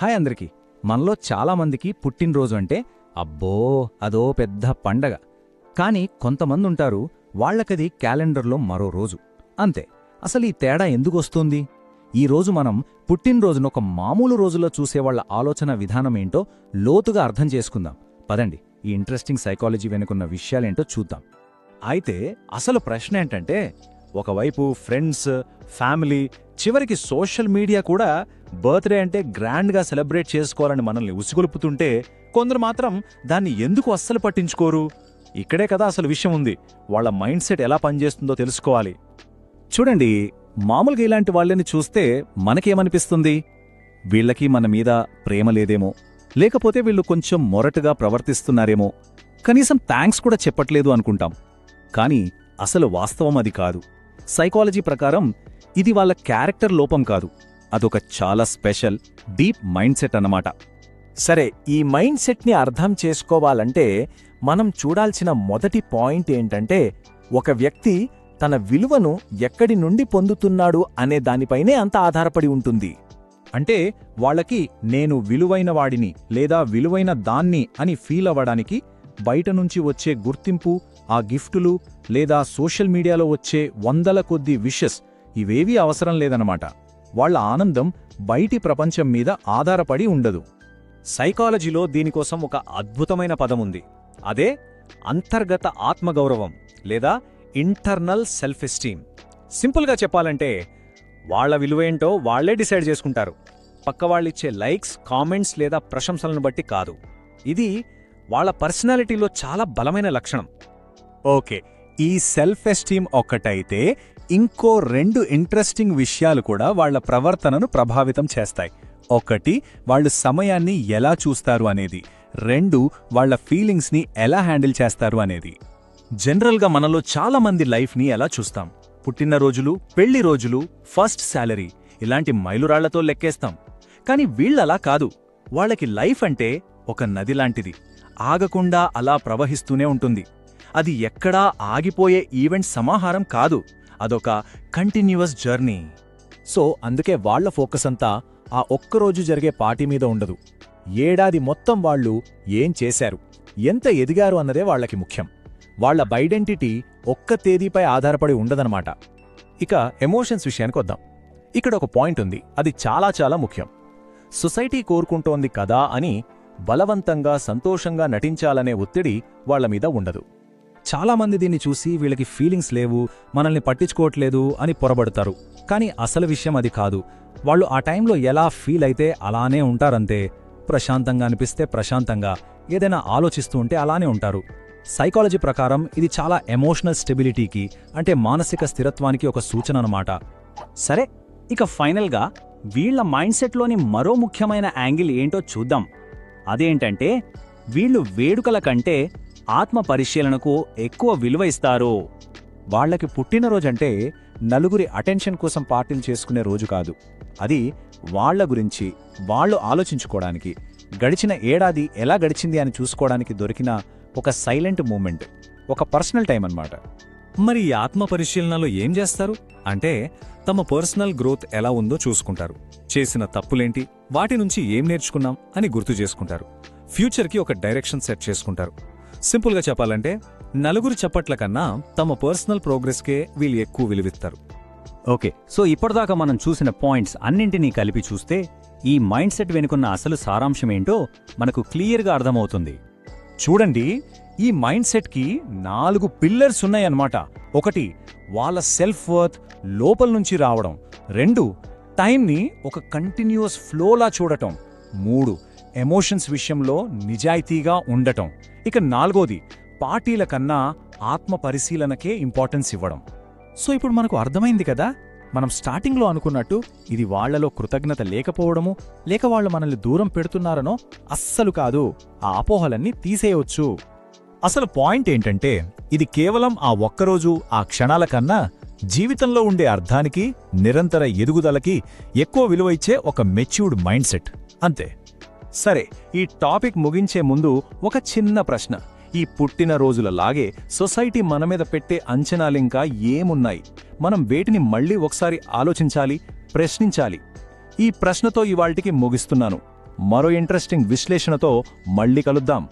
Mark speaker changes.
Speaker 1: Hi అందరికీ. మనలో చాలామందికి పుట్టినరోజు అంటే అబ్బో అదో పెద్ద పండగ. కానీ కొంతమందుంటారు, వాళ్లకది క్యాలెండర్లో మరో రోజు అంతే. అసలు ఈ తేడా ఎందుకొస్తోంది? ఈరోజు మనం పుట్టినరోజును ఒక మామూలు రోజులో చూసేవాళ్ల ఆలోచన విధానమేంటో లోతుగా అర్థం చేసుకుందాం. పదండి, ఈ ఇంట్రెస్టింగ్ సైకాలజీ వెనుకున్న విషయాలేంటో చూద్దాం. అయితే అసలు ప్రశ్న ఏంటంటే, ఒకవైపు ఫ్రెండ్స్, ఫ్యామిలీ, చివరికి సోషల్ మీడియా కూడా బర్త్డే అంటే గ్రాండ్గా సెలబ్రేట్ చేసుకోవాలని మనల్ని ఉసిగొలుపుతుంటే, కొందరు మాత్రం దాన్ని ఎందుకు అస్సలు పట్టించుకోరు? ఇక్కడే కదా అసలు విషయం ఉంది. వాళ్ల మైండ్ సెట్ ఎలా పనిచేస్తుందో తెలుసుకోవాలి. చూడండి, మామూలుగా ఇలాంటి వాళ్ళని చూస్తే మనకేమనిపిస్తుంది? వీళ్లకి మన మీద ప్రేమ లేదేమో, లేకపోతే వీళ్ళు కొంచెం మొరటుగా ప్రవర్తిస్తున్నారేమో, కనీసం థ్యాంక్స్ కూడా చెప్పట్లేదు అనుకుంటాం. కానీ అసలు వాస్తవం అది కాదు. సైకాలజీ ప్రకారం ఇది వాళ్ళ క్యారెక్టర్ లోపం కాదు, అదొక చాలా స్పెషల్, డీప్ మైండ్ సెట్ అన్నమాట.
Speaker 2: సరే, ఈ మైండ్ సెట్ని అర్థం చేసుకోవాలంటే మనం చూడాల్సిన మొదటి పాయింట్ ఏంటంటే, ఒక వ్యక్తి తన విలువను ఎక్కడి నుండి పొందుతున్నాడు అనే దానిపైనే అంత ఆధారపడి ఉంటుంది.
Speaker 1: అంటే వాళ్ళకి నేను విలువైన వాడిని లేదా విలువైన దాన్ని అని ఫీల్ అవ్వడానికి బయటనుంచి వచ్చే గుర్తింపు, ఆ గిఫ్టులు లేదా సోషల్ మీడియాలో వచ్చే వందల కొద్ది విషెస్ ఇవేవీ అవసరం లేదన్నమాట. వాళ్ల ఆనందం బయటి ప్రపంచం మీద ఆధారపడి ఉండదు. సైకాలజీలో దీనికోసం ఒక అద్భుతమైన పదముంది. అదే అంతర్గత ఆత్మగౌరవం లేదా ఇంటర్నల్ సెల్ఫ్ ఎస్టీమ్. సింపుల్గా చెప్పాలంటే, వాళ్ల విలువేంటో వాళ్లే డిసైడ్ చేసుకుంటారు, పక్కవాళ్ళిచ్చే లైక్స్, కామెంట్స్ లేదా ప్రశంసలను బట్టి కాదు. ఇది వాళ్ల పర్సనాలిటీలో చాలా బలమైన లక్షణం.
Speaker 2: ఓకే, ఈ సెల్ఫ్ ఎస్టీమ్ ఒక్కటైతే ఇంకో రెండు ఇంట్రెస్టింగ్ విషయాలు కూడా వాళ్ల ప్రవర్తనను ప్రభావితం చేస్తాయి. ఒకటి, వాళ్ళు సమయాన్ని ఎలా చూస్తారు అనేది. రెండు, వాళ్ల ఫీలింగ్స్ని ఎలా హ్యాండిల్ చేస్తారు అనేది. జనరల్గా మనలో చాలామంది లైఫ్ని ఎలా చూస్తాం? పుట్టినరోజులు, పెళ్లి రోజులు, ఫస్ట్ శాలరీ ఇలాంటి మైలురాళ్లతో లెక్కేస్తాం. కాని వీళ్లలా కాదు. వాళ్లకి లైఫ్ అంటే ఒక నది లాంటిది, ఆగకుండా అలా ప్రవహిస్తూనే ఉంటుంది. అది ఎక్కడా ఆగిపోయే ఈవెంట్ సమాహారం కాదు, అదొక కంటిన్యూయస్ జర్నీ.
Speaker 1: సో అందుకే వాళ్ల ఫోకస్ అంతా ఆ ఒక్కరోజు జరిగే పార్టీ మీద ఉండదు. ఏడాది మొత్తం వాళ్ళు ఏం చేశారు, ఎంత ఎదిగారు అన్నదే వాళ్లకి ముఖ్యం. వాళ్ల ఐడెంటిటీ ఒక్క తేదీపై ఆధారపడి ఉండదన్నమాట. ఇక ఎమోషన్స్ విషయానికొద్దాం. ఇక్కడ ఒక పాయింట్ ఉంది, అది చాలా చాలా ముఖ్యం. సొసైటీ కోరుకుంటోంది కదా అని బలవంతంగా సంతోషంగా నటించాలనే ఒత్తిడి వాళ్ల మీద ఉండదు. చాలామంది దీన్ని చూసి వీళ్ళకి ఫీలింగ్స్ లేవు, మనల్ని పట్టించుకోవట్లేదు అని పొరబడతారు. కానీ అసలు విషయం అది కాదు. వాళ్ళు ఆ టైంలో ఎలా ఫీల్ అయితే అలానే ఉంటారంతే. ప్రశాంతంగా అనిపిస్తే ప్రశాంతంగా, ఏదైనా ఆలోచిస్తూ ఉంటే అలానే ఉంటారు. సైకాలజీ ప్రకారం ఇది చాలా ఎమోషనల్ స్టెబిలిటీకి, అంటే మానసిక స్థిరత్వానికి ఒక సూచన అన్నమాట.
Speaker 2: సరే, ఇక ఫైనల్గా వీళ్ల మైండ్ సెట్లోని మరో ముఖ్యమైన యాంగిల్ ఏంటో చూద్దాం. అదేంటంటే, వీళ్ళు వేడుకల కంటే ఆత్మ పరిశీలనకు ఎక్కువ విలువ ఇస్తారు.
Speaker 1: వాళ్లకి పుట్టినరోజంటే నలుగురి అటెన్షన్ కోసం పార్టీలు చేసుకునే రోజు కాదు. అది వాళ్ల గురించి వాళ్లు ఆలోచించుకోవడానికి, గడిచిన ఏడాది ఎలా గడిచింది అని చూసుకోవడానికి దొరికిన ఒక సైలెంట్ మూమెంట్, ఒక పర్సనల్ టైం అన్నమాట.
Speaker 2: మరి ఈ ఆత్మ పరిశీలనలో ఏం చేస్తారు అంటే, తమ పర్సనల్ గ్రోత్ ఎలా ఉందో చూసుకుంటారు. చేసిన తప్పులేంటి, వాటి నుంచి ఏం నేర్చుకున్నాం అని గుర్తు చేసుకుంటారు. ఫ్యూచర్కి ఒక డైరెక్షన్ సెట్ చేసుకుంటారు. సింపుల్గా చెప్పాలంటే, నలుగురు చప్పట్ల కన్నా తమ పర్సనల్ ప్రోగ్రెస్కే వీళ్ళు ఎక్కువ విలువిస్తారు.
Speaker 1: ఓకే, సో ఇప్పటిదాకా మనం చూసిన పాయింట్స్ అన్నింటినీ కలిపి చూస్తే ఈ మైండ్ సెట్ వెనుకున్న అసలు సారాంశమేంటో మనకు క్లియర్గా అర్థమవుతుంది. చూడండి, ఈ మైండ్ సెట్కి 4 పిల్లర్స్ ఉన్నాయన్నమాట. 1, వాళ్ళ సెల్ఫ్ వర్త్ లోపల నుంచి రావడం. 2, టైంని ఒక కంటిన్యూయస్ ఫ్లోలా చూడటం. 3, ఎమోషన్స్ విషయంలో నిజాయితీగా ఉండటం. ఇక 4ది, పార్టీల కన్నా ఆత్మ పరిశీలనకే ఇంపార్టెన్స్ ఇవ్వడం. సో ఇప్పుడు మనకు అర్థమైంది కదా, మనం స్టార్టింగ్లో అనుకున్నట్టు ఇది వాళ్లలో కృతజ్ఞత లేకపోవడము, లేక వాళ్ళు మనల్ని దూరం పెడుతున్నారనో అస్సలు కాదు. ఆ అపోహలన్నీ తీసేయొచ్చు. అసలు పాయింట్ ఏంటంటే, ఇది కేవలం ఆ ఒక్కరోజు, ఆ క్షణాల కన్నా జీవితంలో ఉండే అర్థానికి, నిరంతర ఎదుగుదలకి ఎక్కువ విలువ ఇచ్చే ఒక మెచ్యూర్డ్ మైండ్ సెట్ అంతే. సరే, ఈ టాపిక్ ముగించే ముందు ఒక చిన్న ప్రశ్న. ఈ పుట్టినరోజులలాగే సొసైటీ మన మీద పెట్టే అంచనాలింకా ఏమున్నాయి? మనం వేటిని మళ్లీ ఒకసారి ఆలోచించాలి, ప్రశ్నించాలి. ఈ ప్రశ్నతో ఇవాళ్టికి ముగిస్తున్నాను.
Speaker 2: మరో ఇంట్రెస్టింగ్ విశ్లేషణతో మళ్ళీ కలుద్దాం.